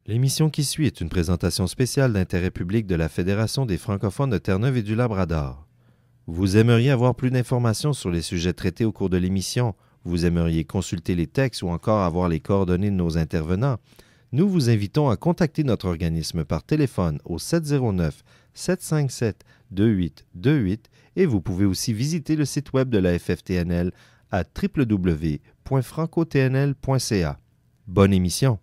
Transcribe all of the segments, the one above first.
L'émission qui suit est une présentation spéciale d'intérêt public de la Fédération des francophones de Terre-Neuve et du Labrador. Vous aimeriez avoir plus d'informations sur les sujets traités au cours de l'émission, vous aimeriez consulter les textes ou encore avoir les coordonnées de nos intervenants, nous vous invitons à contacter notre organisme par téléphone au 709-757-2828 et vous pouvez aussi visiter le site web de la FFTNL à www.francotnl.ca. Bonne émission!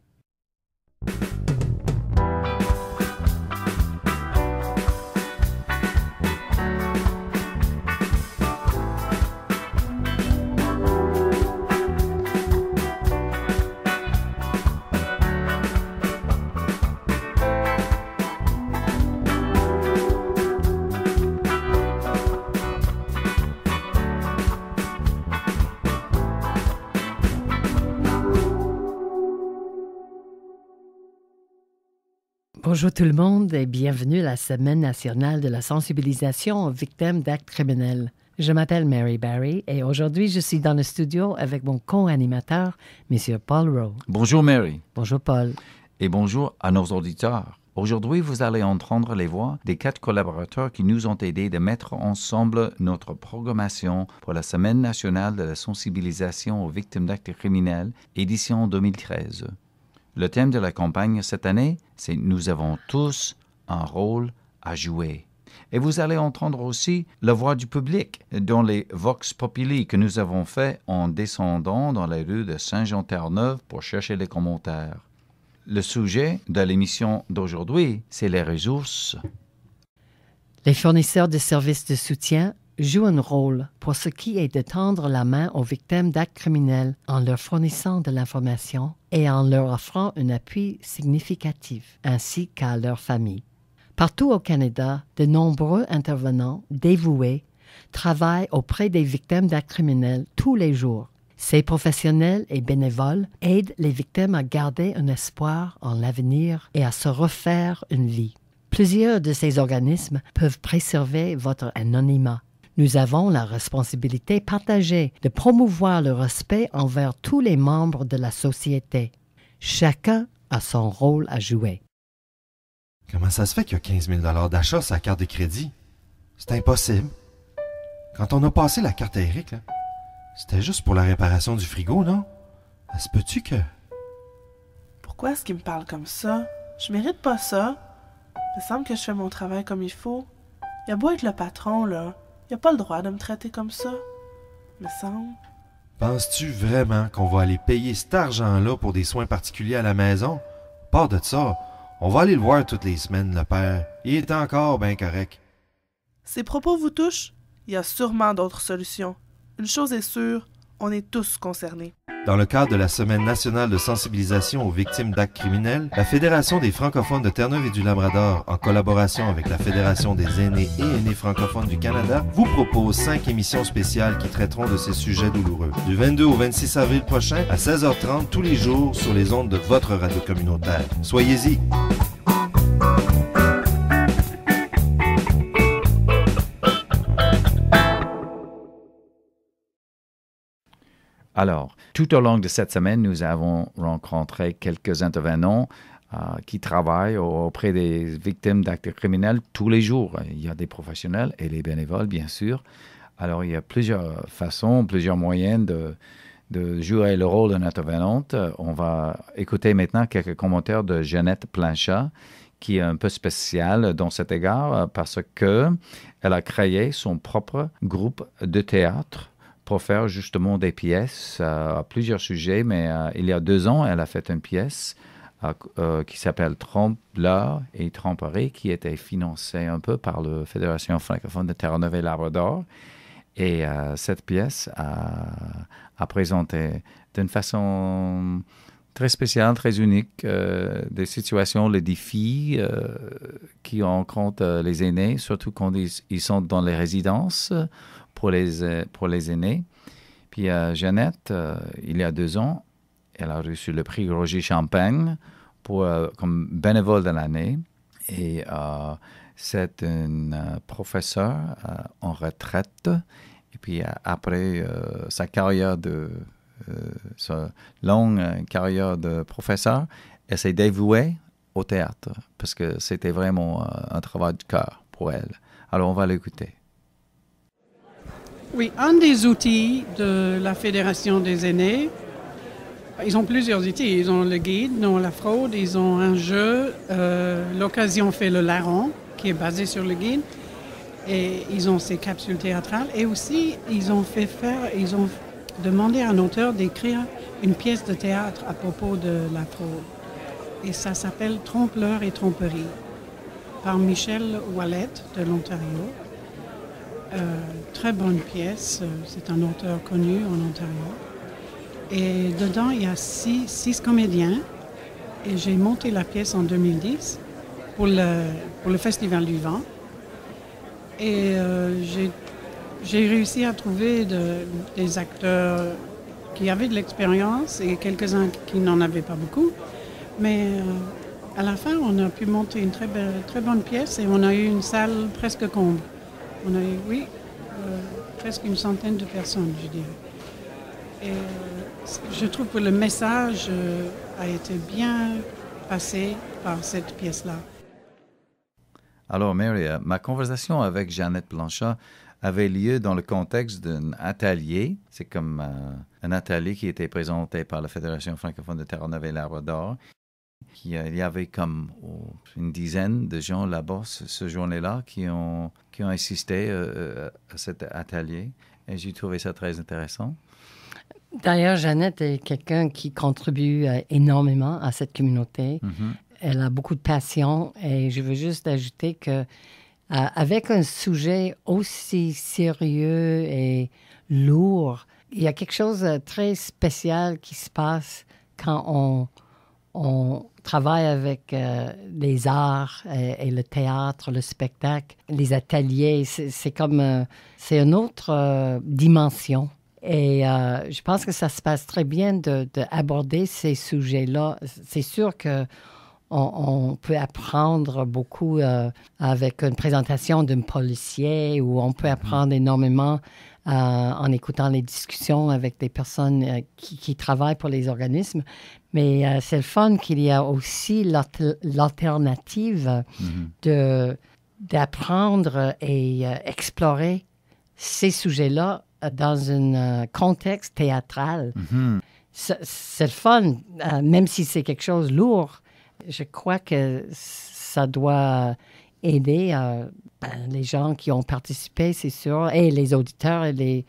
Bonjour tout le monde et bienvenue à la Semaine nationale de la sensibilisation aux victimes d'actes criminels. Je m'appelle Mary Barry et aujourd'hui je suis dans le studio avec mon co-animateur, M. Paul Rowe. Bonjour Mary. Bonjour Paul. Et bonjour à nos auditeurs. Aujourd'hui, vous allez entendre les voix des 4 collaborateurs qui nous ont aidés de mettre ensemble notre programmation pour la Semaine nationale de la sensibilisation aux victimes d'actes criminels, édition 2013. Le thème de la campagne cette année, c'est « Nous avons tous un rôle à jouer ». Et vous allez entendre aussi la voix du public dans les Vox Populi que nous avons fait en descendant dans les rues de Saint-Jean-Terre-Neuve pour chercher les commentaires. Le sujet de l'émission d'aujourd'hui, c'est les ressources. Les fournisseurs de services de soutien jouent un rôle pour ce qui est de tendre la main aux victimes d'actes criminels en leur fournissant de l'information et en leur offrant un appui significatif, ainsi qu'à leur famille. Partout au Canada, de nombreux intervenants dévoués travaillent auprès des victimes d'actes criminels tous les jours. Ces professionnels et bénévoles aident les victimes à garder un espoir en l'avenir et à se refaire une vie. Plusieurs de ces organismes peuvent préserver votre anonymat. Nous avons la responsabilité partagée de promouvoir le respect envers tous les membres de la société. Chacun a son rôle à jouer. Comment ça se fait qu'il y a 15 000 $ d'achat sur la carte de crédit? C'est impossible. Quand on a passé la carte à Eric, là, c'était juste pour la réparation du frigo, non? Ça se peut-tu que... Pourquoi est-ce qu'il me parle comme ça? Je mérite pas ça. Il me semble que je fais mon travail comme il faut. Il a beau être le patron, là. Il a pas le droit de me traiter comme ça. Me semble. Penses-tu vraiment qu'on va aller payer cet argent-là pour des soins particuliers à la maison? Part de ça, on va aller le voir toutes les semaines, le père. Il est encore bien correct. Ces propos vous touchent? Il y a sûrement d'autres solutions. Une chose est sûre, on est tous concernés. Dans le cadre de la Semaine nationale de sensibilisation aux victimes d'actes criminels, la Fédération des francophones de Terre-Neuve et du Labrador, en collaboration avec la Fédération des aînés et aînés francophones du Canada, vous propose 5 émissions spéciales qui traiteront de ces sujets douloureux. Du 22 au 26 avril prochain, à 16h30 tous les jours sur les ondes de votre radio communautaire. Soyez-y! Alors, tout au long de cette semaine, nous avons rencontré quelques intervenants qui travaillent auprès des victimes d'actes criminels tous les jours. Il y a des professionnels et des bénévoles, bien sûr. Alors, il y a plusieurs façons, plusieurs moyens de jouer le rôle d'une intervenante. On va écouter maintenant quelques commentaires de Jeannette Planchat, qui est un peu spéciale dans cet égard parce qu'elle a créé son propre groupe de théâtre pour faire justement des pièces à plusieurs sujets, mais il y a 2 ans, elle a fait une pièce qui s'appelle Trompe-l'heure et Tromperie, qui était financée un peu par la Fédération francophone de Terre-Neuve et Labrador. Et cette pièce a présenté d'une façon très spéciale, très unique, des situations, les défis qui rencontrent les aînés, surtout quand ils sont dans les résidences, pour les aînés. Puis Jeannette, il y a 2 ans, elle a reçu le prix Roger Champagne comme bénévole de l'année. Et c'est une professeure en retraite. Et puis après sa carrière sa longue carrière de professeur, elle s'est dévouée au théâtre, parce que c'était vraiment un travail de cœur pour elle. Alors, on va l'écouter. Oui, un des outils de la Fédération des aînés, ils ont plusieurs outils. Ils ont le guide, ils ont la fraude, ils ont un jeu, l'occasion fait le larron, qui est basé sur le guide, et ils ont ces capsules théâtrales. Et aussi, ils ont demandé à un auteur d'écrire une pièce de théâtre à propos de la fraude. Et ça s'appelle Trompe-l'œur et tromperie, par Michel Wallet de l'Ontario. Très bonne pièce, c'est un auteur connu en Ontario. Et dedans, il y a six comédiens. Et j'ai monté la pièce en 2010 pour le Festival du Vent. Et j'ai réussi à trouver des acteurs qui avaient de l'expérience et quelques-uns qui n'en avaient pas beaucoup. Mais à la fin, on a pu monter une très bonne pièce et on a eu une salle presque comble. On a eu, presque une centaine de personnes, je dirais. Et je trouve que le message a été bien passé par cette pièce-là. Alors, Mary, ma conversation avec Jeannette Blanchard avait lieu dans le contexte d'un atelier. C'est comme un atelier qui était présenté par la Fédération francophone de Terre-Neuve et Labrador. Il y avait comme une dizaine de gens là-bas ce journée-là qui ont assisté à cet atelier. Et j'ai trouvé ça très intéressant. D'ailleurs, Jeannette est quelqu'un qui contribue énormément à cette communauté. Mm-hmm. Elle a beaucoup de passion et je veux juste ajouter que avec un sujet aussi sérieux et lourd, il y a quelque chose de très spécial qui se passe quand on travaille avec les arts et le théâtre, le spectacle, les ateliers. C'est une autre dimension. Et je pense que ça se passe très bien d'aborder ces sujets-là. C'est sûr qu'on peut apprendre beaucoup avec une présentation d'un policier ou on peut apprendre énormément en écoutant les discussions avec des personnes qui travaillent pour les organismes. Mais c'est le fun qu'il y a aussi l'alternative d'apprendre et explorer ces sujets-là dans un contexte théâtral. Mm-hmm. C'est le fun, même si c'est quelque chose de lourd. Je crois que ça doit aider les gens qui ont participé, c'est sûr, et les auditeurs et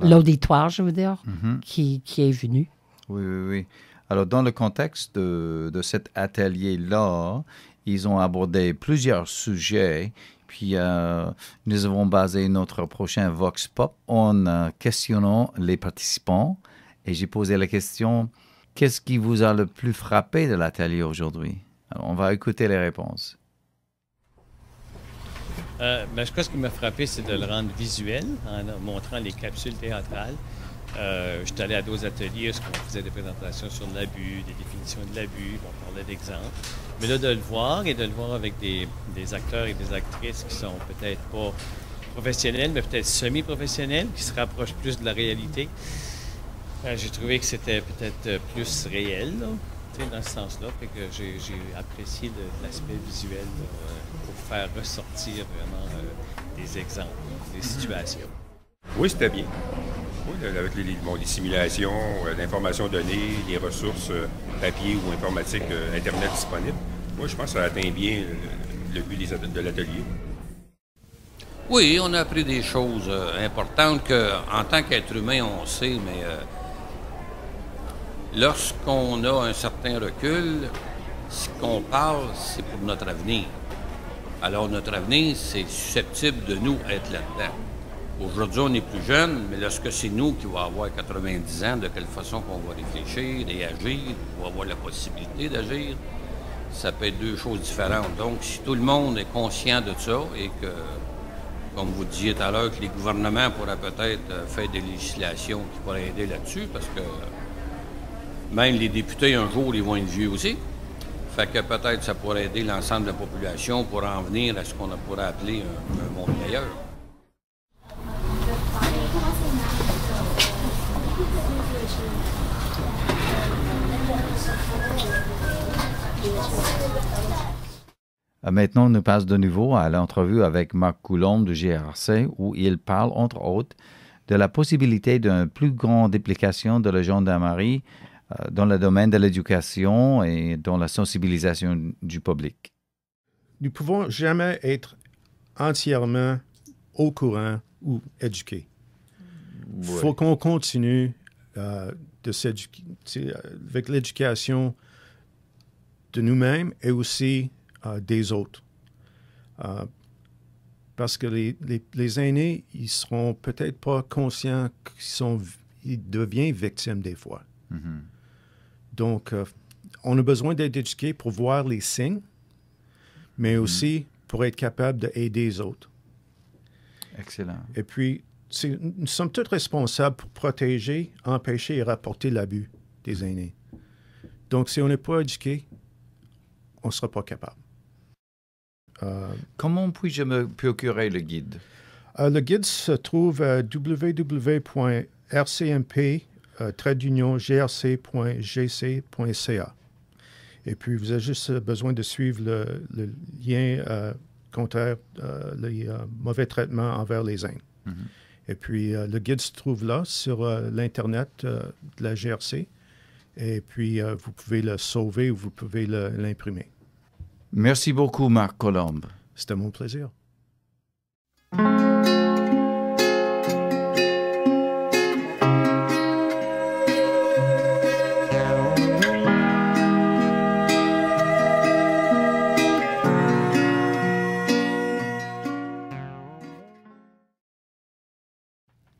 l'auditoire, je veux dire, qui est venu. Oui. Alors, dans le contexte de cet atelier-là, ils ont abordé plusieurs sujets. Puis, nous avons basé notre prochain Vox Pop en questionnant les participants. Et j'ai posé la question, qu'est-ce qui vous a le plus frappé de l'atelier aujourd'hui? Alors, on va écouter les réponses. Je crois que ce qui m'a frappé, c'est de le rendre visuel en montrant les capsules théâtrales. Je suis allé à d'autres ateliers où on faisait des présentations sur l'abus, des définitions de l'abus, on parlait d'exemples. Mais là, de le voir avec des acteurs et des actrices qui sont peut-être pas professionnels, mais peut-être semi-professionnels, qui se rapprochent plus de la réalité, j'ai trouvé que c'était peut-être plus réel, là, dans ce sens-là. Fait que j'ai apprécié l'aspect visuel pour faire ressortir vraiment des exemples, des situations. Oui, c'était bien. Oui, avec les simulations, l'information donnée, les ressources papier ou informatique, Internet disponibles. Moi, je pense que ça atteint bien le but de l'atelier. Oui, on a appris des choses importantes qu'en tant qu'être humain, on sait, mais lorsqu'on a un certain recul, ce qu'on parle, c'est pour notre avenir. Alors, notre avenir, c'est susceptible de nous être là-dedans. Aujourd'hui, on est plus jeune, mais lorsque c'est nous qui va avoir 90 ans, de quelle façon qu'on va réfléchir et agir, on va avoir la possibilité d'agir, ça peut être deux choses différentes. Donc, si tout le monde est conscient de ça et que, comme vous disiez tout à l'heure, que les gouvernements pourraient peut-être faire des législations qui pourraient aider là-dessus, parce que même les députés, un jour, ils vont être vieux aussi. Fait que peut-être ça pourrait aider l'ensemble de la population pour en venir à ce qu'on pourrait appeler un monde meilleur. Maintenant, nous passons de nouveau à l'entrevue avec Marc Coulombe de GRC, où il parle, entre autres, de la possibilité d'une plus grande implication de la gendarmerie dans le domaine de l'éducation et dans la sensibilisation du public. Nous ne pouvons jamais être entièrement au courant ou éduqués. Il faut qu'on continue de s'éduquer avec l'éducation de nous-mêmes et aussi des autres. Parce que les aînés, ils seront peut-être pas conscients qu'ils deviennent victimes des fois. Mm-hmm. Donc, on a besoin d'être éduqués pour voir les signes, mais aussi pour être capable d'aider les autres. Excellent. Et puis, nous sommes tous responsables pour protéger, empêcher et rapporter l'abus des aînés. Donc, si on n'est pas éduqué, on ne sera pas capable. Comment puis-je me procurer le guide? Le guide se trouve à www.rcmp-grc.gc.ca. Et puis, vous avez juste besoin de suivre le lien contre les mauvais traitements envers les Indes. Mm-hmm. Et puis, le guide se trouve là, sur l'Internet de la GRC. Et puis, vous pouvez le sauver ou vous pouvez l'imprimer. Merci beaucoup, Marc Coulombe. C'était mon plaisir.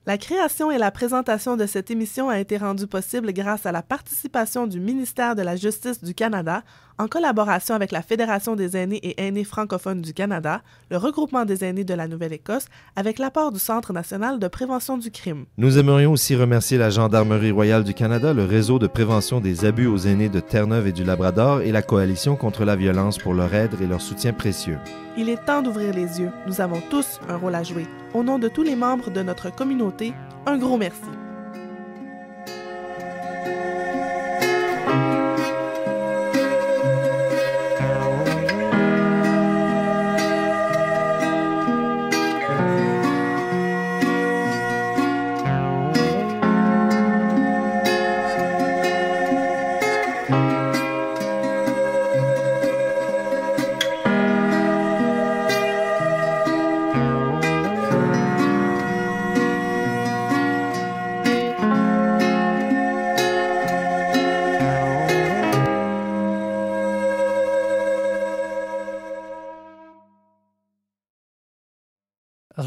La création et la présentation de cette émission a été rendue possible grâce à la participation du ministère de la Justice du Canada, en collaboration avec la Fédération des aînés et aînés francophones du Canada, le Regroupement des aînés de la Nouvelle-Écosse, avec l'apport du Centre national de prévention du crime. Nous aimerions aussi remercier la Gendarmerie royale du Canada, le Réseau de prévention des abus aux aînés de Terre-Neuve et du Labrador et la Coalition contre la violence pour leur aide et leur soutien précieux. Il est temps d'ouvrir les yeux. Nous avons tous un rôle à jouer. Au nom de tous les membres de notre communauté, un gros merci.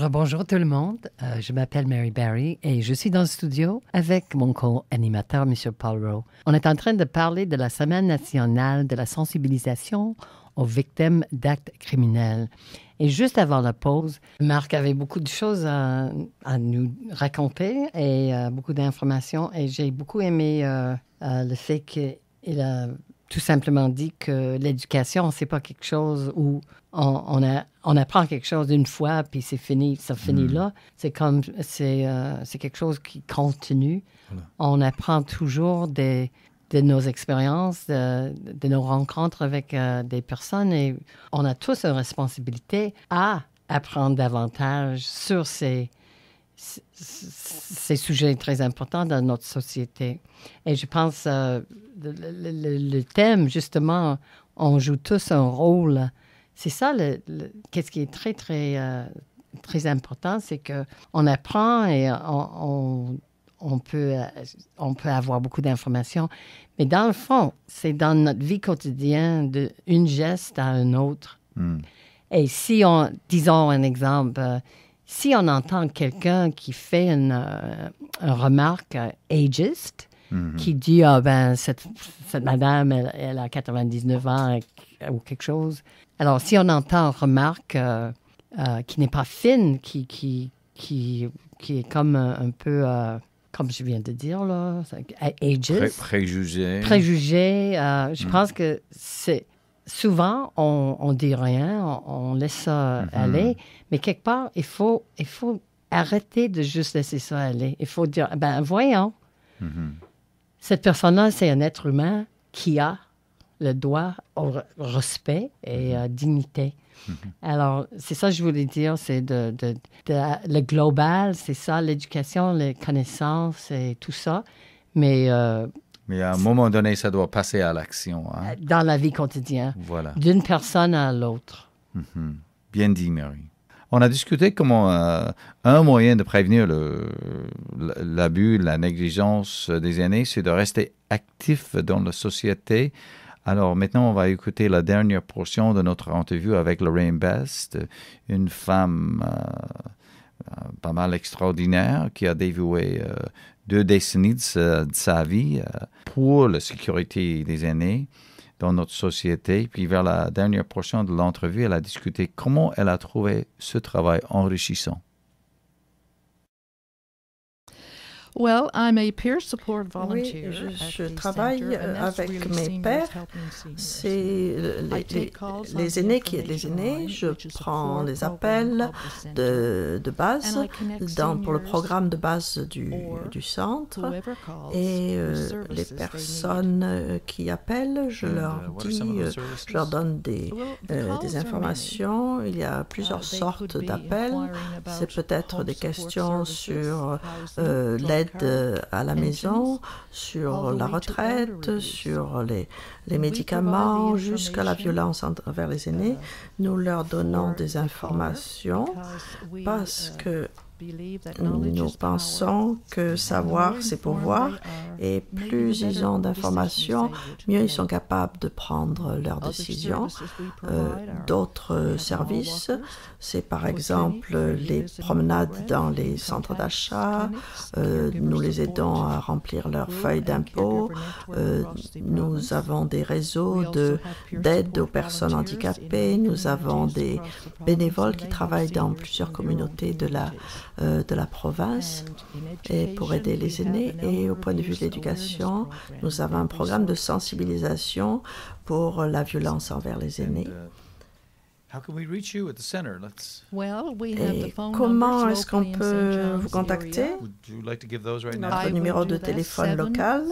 Bonjour tout le monde, je m'appelle Mary Barry et je suis dans le studio avec mon co-animateur, M. Paul Rowe. On est en train de parler de la Semaine nationale de la sensibilisation aux victimes d'actes criminels. Et juste avant la pause, Marc avait beaucoup de choses à nous raconter et beaucoup d'informations. Et j'ai beaucoup aimé le fait qu'il a tout simplement dit que l'éducation, c'est pas quelque chose où on apprend quelque chose une fois puis c'est fini, ça finit là. C'est quelque chose qui continue. Voilà. On apprend toujours de nos expériences, de nos rencontres avec des personnes et on a tous une responsabilité à apprendre davantage sur ces sujets très importants dans notre société. Et je pense le thème, justement, on joue tous un rôle. C'est ça, qu'est-ce qui est très, très, très important, c'est qu'on apprend et on peut avoir beaucoup d'informations. Mais dans le fond, c'est dans notre vie quotidienne d'une geste à un autre. Et si disons un exemple, si on entend quelqu'un qui fait une remarque ageiste, qui dit cette madame, elle a 99 ans ou quelque chose. Alors, si on entend une remarque qui n'est pas fine, qui est comme un peu, comme je viens de dire, là, ageist. Préjugé. Je pense que c'est... Souvent, on dit rien, on laisse ça aller, mais quelque part, il faut arrêter de juste laisser ça aller. Il faut dire, voyons, cette personne-là, c'est un être humain qui a le droit au respect et dignité. Alors, c'est ça que je voulais dire, c'est le global, c'est ça, l'éducation, les connaissances et tout ça. Mais à un moment donné, ça doit passer à l'action. Hein? Dans la vie quotidienne, voilà. D'une personne à l'autre. Bien dit, Mary. On a discuté comment un moyen de prévenir l'abus, la négligence des aînés, c'est de rester actif dans la société. Alors maintenant, on va écouter la dernière portion de notre interview avec Lorraine Best, une femme pas mal extraordinaire qui a dévoué 2 décennies de sa vie pour la sécurité des aînés dans notre société. Puis vers la dernière portion de l'entrevue, elle a discuté comment elle a trouvé ce travail enrichissant. Well, I'm a peer support volunteer. Oui, je travaille avec mes pairs. C'est les aînés qui aident les aînés. Je prends les appels de base pour le programme de base du centre. Et les personnes qui appellent, je leur donne des informations. Il y a plusieurs sortes d'appels. C'est peut-être des questions sur l'aide à la maison, sur la retraite, sur les médicaments, jusqu'à la violence envers les aînés. Nous leur donnons des informations parce que nous pensons que savoir, c'est pouvoir, et plus ils ont d'informations, mieux ils sont capables de prendre leurs décisions. D'autres services, c'est par exemple les promenades dans les centres d'achat, nous les aidons à remplir leurs feuilles d'impôt, nous avons des réseaux d'aide aux personnes handicapées, nous avons des bénévoles qui travaillent dans plusieurs communautés de la province et pour aider les aînés. Et au point de vue de l'éducation, nous avons un programme de sensibilisation pour la violence envers les aînés. Et comment est-ce qu'on peut vous contacter? Notre numéro de téléphone local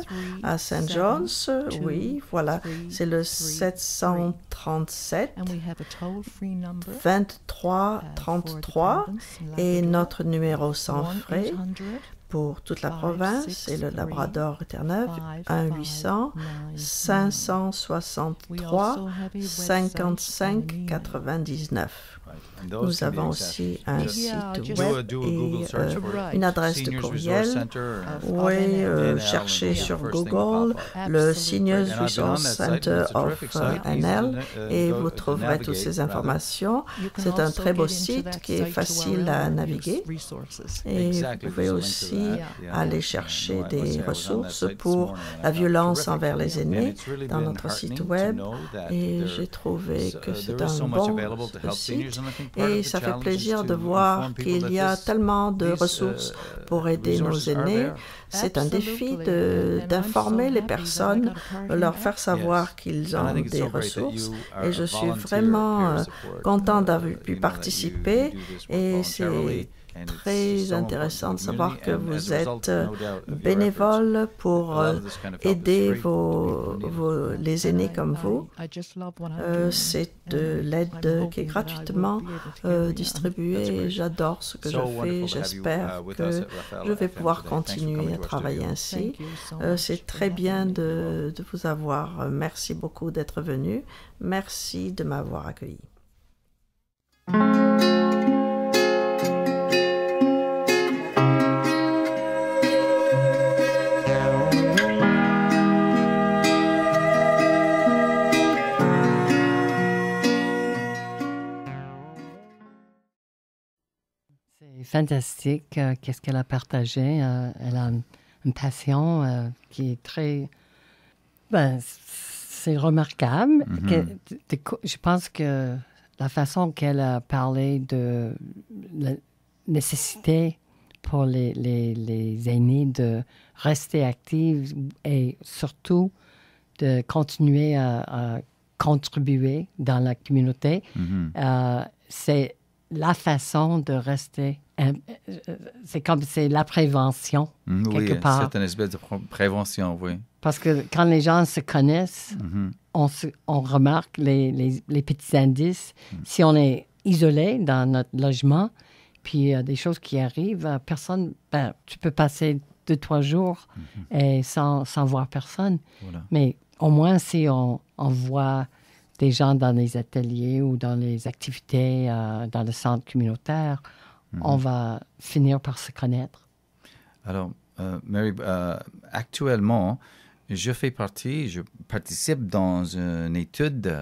à St. John's, oui, voilà, c'est le 737 23 33 et notre numéro sans frais pour toute la province et le Labrador et Terre-Neuve, 1-800-563-55-99. Nous avons aussi un site web et une adresse de courriel. Oui, cherchez sur Google le Seniors Resource Center of NL et vous trouverez toutes ces informations. C'est un très beau site qui est facile à naviguer et vous pouvez aussi aller chercher des ressources pour la violence envers les aînés dans notre site web et j'ai trouvé que c'est un bon site. Et ça fait plaisir de voir qu'il y a tellement de ressources pour aider nos aînés. C'est un défi d'informer les personnes, leur faire savoir qu'ils ont des ressources. Et je suis vraiment content d'avoir pu participer. Et c'est très intéressant de savoir que vous êtes bénévole pour aider les aînés comme vous. C'est de l'aide qui est gratuitement distribuée et j'adore ce que je fais. J'espère que je vais pouvoir continuer à travailler ainsi. C'est très bien de vous avoir. Merci beaucoup d'être venu. Merci de m'avoir accueilli. Fantastique, qu'est-ce qu'elle a partagé. Elle a une passion qui est très... c'est remarquable. Je pense que la façon qu'elle a parlé de la nécessité pour les aînés de rester actifs et surtout de continuer à contribuer dans la communauté, c'est la façon de rester. C'est la prévention, quelque part. Oui, c'est une espèce de prévention, oui. Parce que quand les gens se connaissent, on remarque les petits indices. Si on est isolé dans notre logement, puis des choses qui arrivent, personne, tu peux passer 2-3 jours et sans voir personne. Voilà. Mais au moins, si on voit des gens dans les ateliers ou dans les activités dans le centre communautaire, on va finir par se connaître. Alors, Mary, actuellement, je participe dans une étude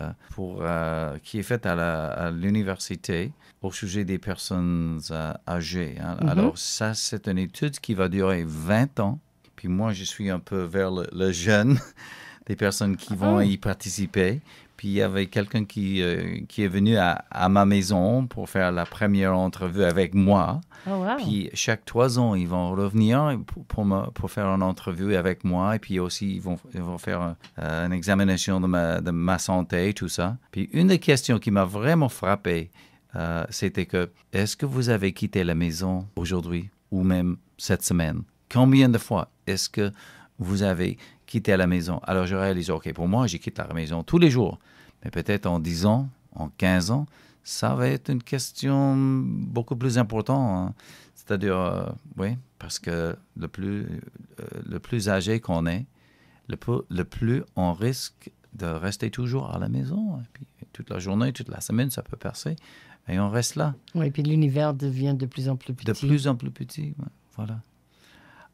qui est faite à l'université au sujet des personnes âgées. Hein. Alors, ça, c'est une étude qui va durer 20 ans. Puis moi, je suis un peu vers le jeune des personnes qui vont y participer. Puis il y avait quelqu'un qui est venu à ma maison pour faire la première entrevue avec moi. Oh, wow. Puis chaque 3 ans, ils vont revenir pour faire une entrevue avec moi. Et puis aussi, ils vont faire une examination de ma santé, tout ça. Puis une des questions qui m'a vraiment frappé, c'était que, est-ce que vous avez quitté la maison aujourd'hui ou même cette semaine? Combien de fois est-ce que vous avez quitté la maison? Alors je réalise, OK, pour moi, je quitte la maison tous les jours. Mais peut-être en 10 ans, en 15 ans, ça va être une question beaucoup plus importante. Hein. C'est-à-dire, oui, parce que le plus âgé qu'on est, le plus on risque de rester toujours à la maison. Et puis, toute la journée, toute la semaine, ça peut passer. Et on reste là. Oui, puis l'univers devient de plus en plus petit. De plus en plus petit, ouais, voilà.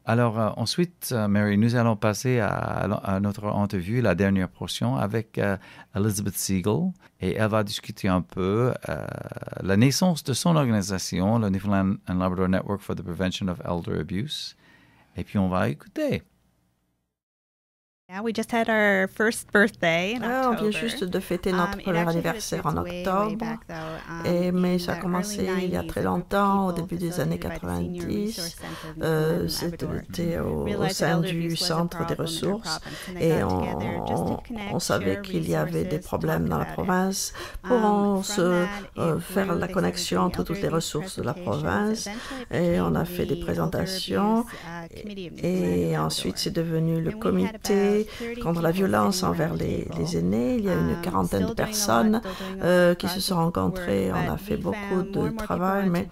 Alors, ensuite, Mary, nous allons passer à notre entrevue, la dernière portion, avec Elizabeth Siegel. Et elle va discuter un peu la naissance de son organisation, le Newfoundland and Labrador Network for the Prevention of Elder Abuse. Et puis, on va écouter. Yeah, we just had our first birthday in October. On vient juste de fêter notre premier anniversaire en octobre, mais ça a commencé il y a très longtemps, au début des années 90. C'était au sein du centre des ressources et on savait qu'il y avait des problèmes dans la province pour faire la connexion entre toutes les ressources de la province. Et on a fait des présentations et ensuite c'est devenu le comité contre la violence envers les aînés. Il y a une 40aine de personnes qui se sont rencontrées. On a fait beaucoup de travail, mais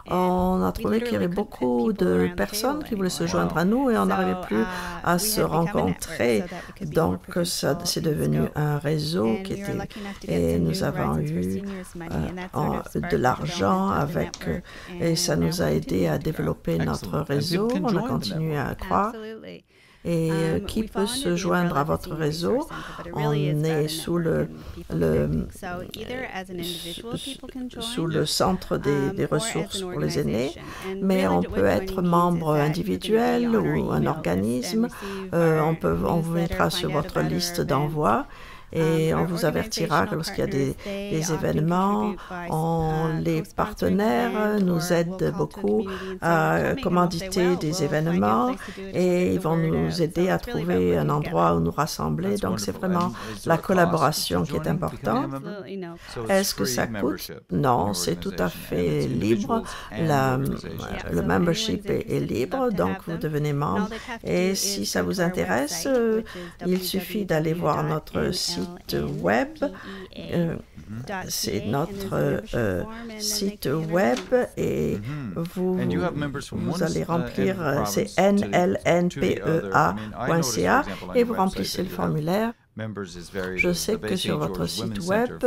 on a trouvé qu'il y avait beaucoup de personnes qui voulaient se joindre à nous et on n'arrivait plus à se rencontrer. Donc, ça, c'est devenu un réseau et nous avons eu de l'argent et ça nous a aidé à développer notre réseau. On a continué à croire. Et qui peut se joindre à votre réseau? On est sous le centre des ressources pour les aînés, mais on peut être membre individuel ou un organisme. On vous mettra sur votre liste d'envoi. Et on vous avertira que lorsqu'il y a des événements, les partenaires nous aident beaucoup à commanditer des événements et ils vont nous aider à trouver un endroit où nous rassembler. Donc, c'est vraiment la collaboration qui est importante. Est-ce que ça coûte? Non, c'est tout à fait libre. Le membership est libre, donc vous devenez membre. Et si ça vous intéresse, il suffit d'aller voir notre site web. C'est notre site web et vous allez remplir, c'est nlnpea.ca et vous remplissez le formulaire. Je sais que sur votre site web,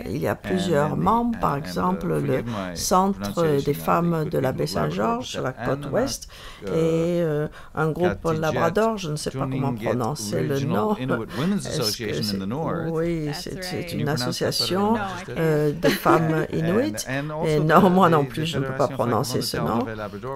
il y a plusieurs membres, par exemple le Centre des femmes de la baie Saint-Georges sur la côte ouest et un groupe Labrador, je ne sais pas comment prononcer le nom. Oui, c'est une association de femmes inuites. Et non, moi non plus, je ne peux pas prononcer ce nom.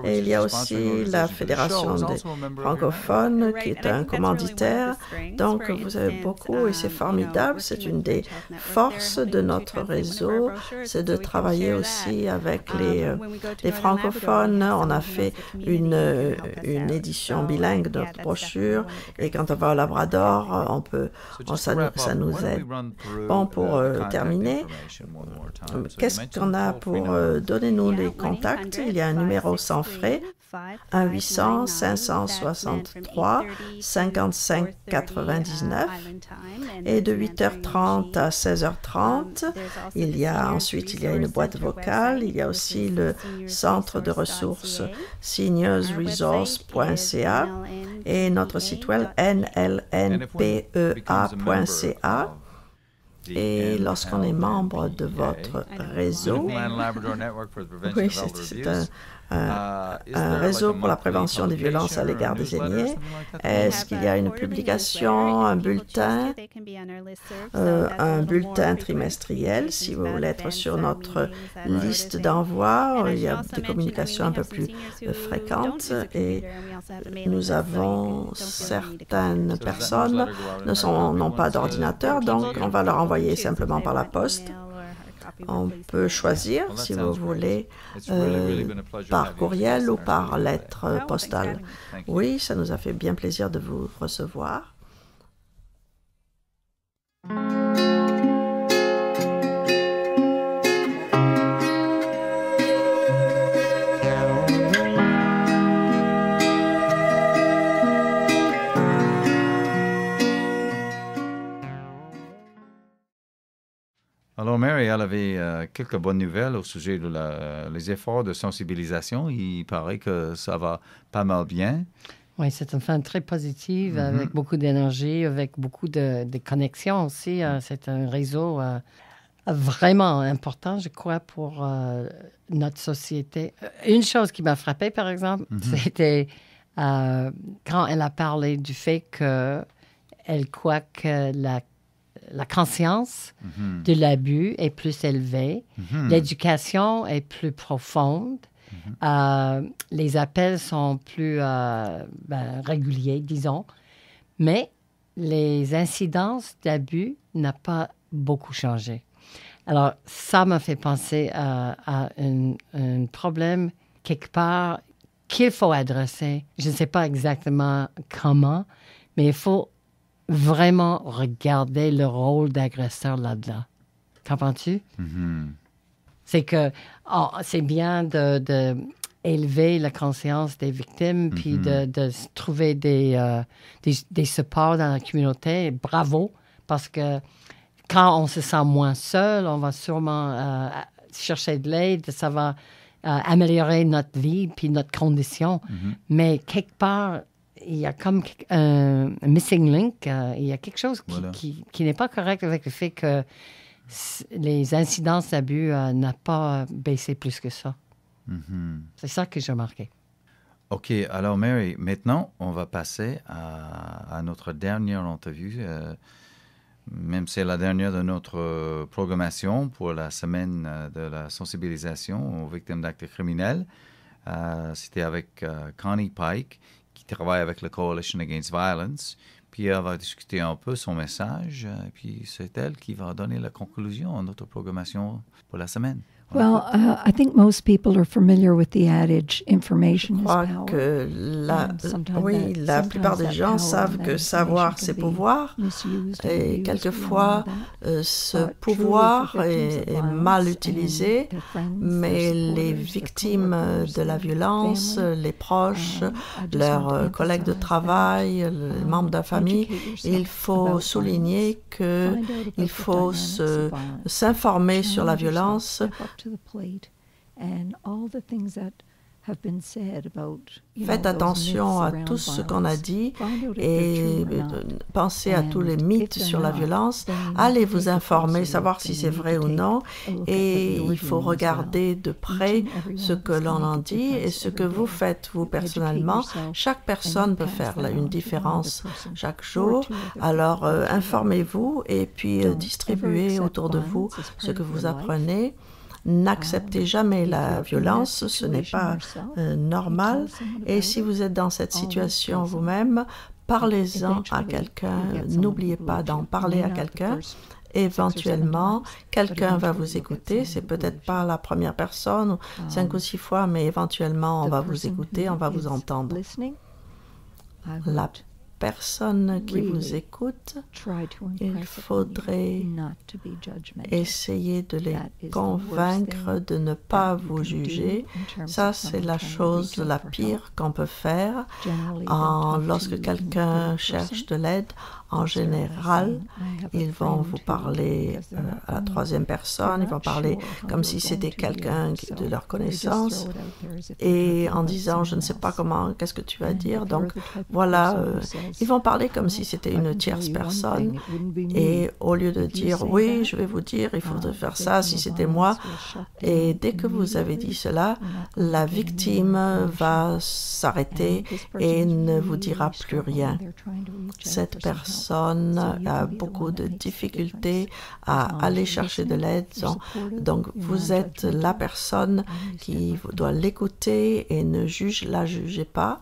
Et il y a aussi la Fédération des francophones qui est un commanditaire. Donc, vous avez beaucoup et c'est formidable. C'est une des forces de notre réseau, c'est de travailler aussi avec les francophones. On a fait une édition bilingue de notre brochure et quand on va au Labrador, ça nous aide. Bon, pour terminer, qu'est-ce qu'on a pour donner-nous les contacts? Il y a un numéro sans frais. 1-800-563-5599 et de 8h30 à 16h30. Ensuite, il y a une boîte vocale. Il y a aussi le centre de ressources seniorsresource.ca et notre site web nlnpea.ca. Et lorsqu'on est membre de votre réseau, oui, c'est un réseau pour la prévention des violences à l'égard des aînés. Est-ce qu'il y a une publication, un bulletin trimestriel? Si vous voulez être sur notre liste d'envoi, il y a des communications un peu plus fréquentes et nous avons certaines personnes n'ont pas d'ordinateur, donc on va leur envoyer simplement par la poste. On peut choisir si vous voulez par courriel ou par lettre postale. Oui, ça nous a fait bien plaisir de vous recevoir. Alors, Mary, elle avait quelques bonnes nouvelles au sujet de les efforts de sensibilisation. Il paraît que ça va pas mal bien. Oui, c'est une femme très positive, avec beaucoup d'énergie, avec beaucoup de connexions aussi. C'est un réseau vraiment important, je crois, pour notre société. Une chose qui m'a frappée, par exemple, c'était quand elle a parlé du fait qu'elle croit que la conscience de l'abus est plus élevée, l'éducation est plus profonde, les appels sont plus réguliers, disons, mais les incidences d'abus n'ont pas beaucoup changé. Alors, ça m'a fait penser à un problème quelque part qu'il faut adresser. Je ne sais pas exactement comment, mais il faut vraiment regarder le rôle d'agresseur là-dedans. Comprends-tu? C'est que c'est bien d'élever la conscience des victimes puis de trouver des supports dans la communauté. Bravo, parce que quand on se sent moins seul, on va sûrement chercher de l'aide, ça va améliorer notre vie puis notre condition. Mais quelque part, il y a comme un missing link, il y a quelque chose qui n'est pas correct avec le fait que les incidences d'abus n'ont pas baissé plus que ça. C'est ça que j'ai remarqué. OK. Alors, Mary, maintenant, on va passer à notre dernière entrevue. Même c'est la dernière de notre programmation pour la semaine de la sensibilisation aux victimes d'actes criminels. C'était avec Connie Pike, qui travaille avec la Coalition Against Violence. Puis elle va discuter un peu son message. Puis c'est elle qui va donner la conclusion à notre programmation pour la semaine. Well, I think most people are familiar with the adage, information is power. Je crois que la plupart des gens savent que savoir, c'est pouvoir. Et quelquefois, ce pouvoir est mal utilisé, mais les victimes de la violence, les proches, leurs collègues de travail, les membres de la famille, il faut souligner qu'il faut s'informer sur la violence. Faites attention à tout ce qu'on a dit et pensez à tous les mythes sur la violence. Allez vous informer, savoir si c'est vrai ou non. Et il faut regarder de près ce que l'on en dit et ce que vous faites, vous, personnellement. Chaque personne peut faire une différence chaque jour. Alors, informez-vous et puis distribuez autour de vous ce que vous apprenez. N'acceptez jamais la violence, ce n'est pas normal. Et si vous êtes dans cette situation vous-même, parlez-en à quelqu'un. N'oubliez pas d'en parler à quelqu'un. Éventuellement, quelqu'un va vous écouter. C'est peut-être pas la première personne, 5 ou 6 fois, mais éventuellement, on va vous écouter, on va vous entendre. personnes qui vous écoutent, il faudrait essayer de les convaincre de ne pas vous juger. Ça, c'est la chose la pire qu'on peut faire. Lorsque quelqu'un cherche de l'aide, en général, ils vont vous parler à la troisième personne, ils vont parler comme si c'était quelqu'un de leur connaissance, et en disant « je ne sais pas comment, qu'est-ce que tu vas dire ?» Donc voilà, ils vont parler comme si c'était une tierce personne, et au lieu de dire « oui, je vais vous dire, il faudrait faire ça si c'était moi », et dès que vous avez dit cela, la victime va s'arrêter et ne vous dira plus rien. Cette personne a beaucoup de difficultés à aller chercher de l'aide. Donc, vous êtes la personne qui doit l'écouter et ne la jugez pas.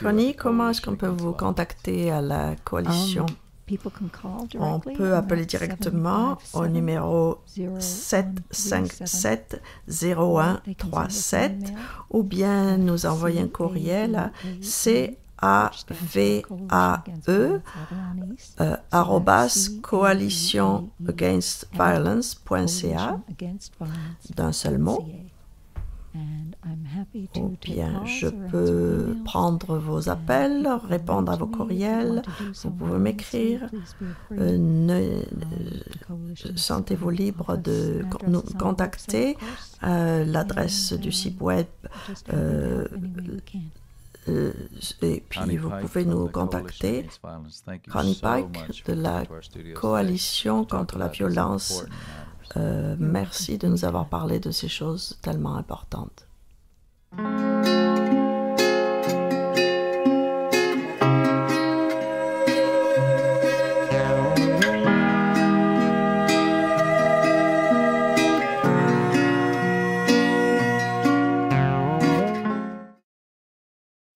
Connie, comment est-ce qu'on peut vous contacter à la coalition? On peut appeler directement au numéro 757-0137 ou bien nous envoyer un courriel à @coalitionagainstviolence.ca d'un seul mot. Ou bien je peux prendre vos appels, répondre à vos courriels, vous pouvez m'écrire. Sentez-vous libre de nous contacter. L'adresse du site web et puis vous pouvez nous contacter. Connie Pike de la Coalition contre la violence. Merci de nous avoir parlé de ces choses tellement importantes.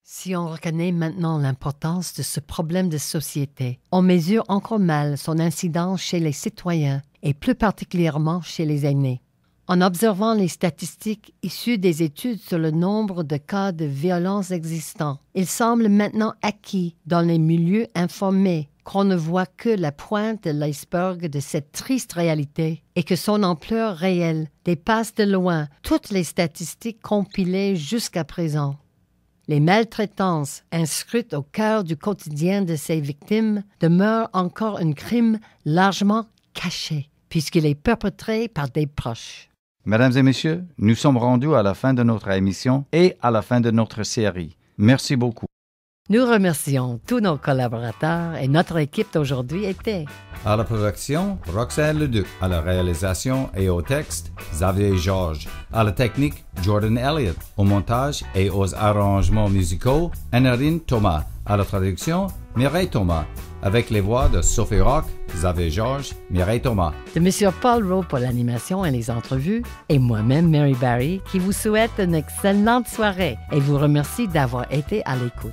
Si on reconnaît maintenant l'importance de ce problème de société, on mesure encore mal son incidence chez les citoyens et plus particulièrement chez les aînés. En observant les statistiques issues des études sur le nombre de cas de violence existants, il semble maintenant acquis dans les milieux informés qu'on ne voit que la pointe de l'iceberg de cette triste réalité et que son ampleur réelle dépasse de loin toutes les statistiques compilées jusqu'à présent. Les maltraitances inscrites au cœur du quotidien de ces victimes demeurent encore un crime largement caché, puisqu'il est perpétré par des proches. Mesdames et messieurs, nous sommes rendus à la fin de notre émission et à la fin de notre série. Merci beaucoup. Nous remercions tous nos collaborateurs et notre équipe d'aujourd'hui était à la production, Roxane Leduc. À la réalisation et au texte, Xavier Georges. À la technique, Jordan Elliott. Au montage et aux arrangements musicaux, Anarine Thomas. À la traduction, Mireille Thomas. Avec les voix de Sophie Rock, Xavier Georges, Mireille Thomas. De M. Paul Rowe pour l'animation et les entrevues, et moi-même, Mary Barry, qui vous souhaite une excellente soirée et vous remercie d'avoir été à l'écoute.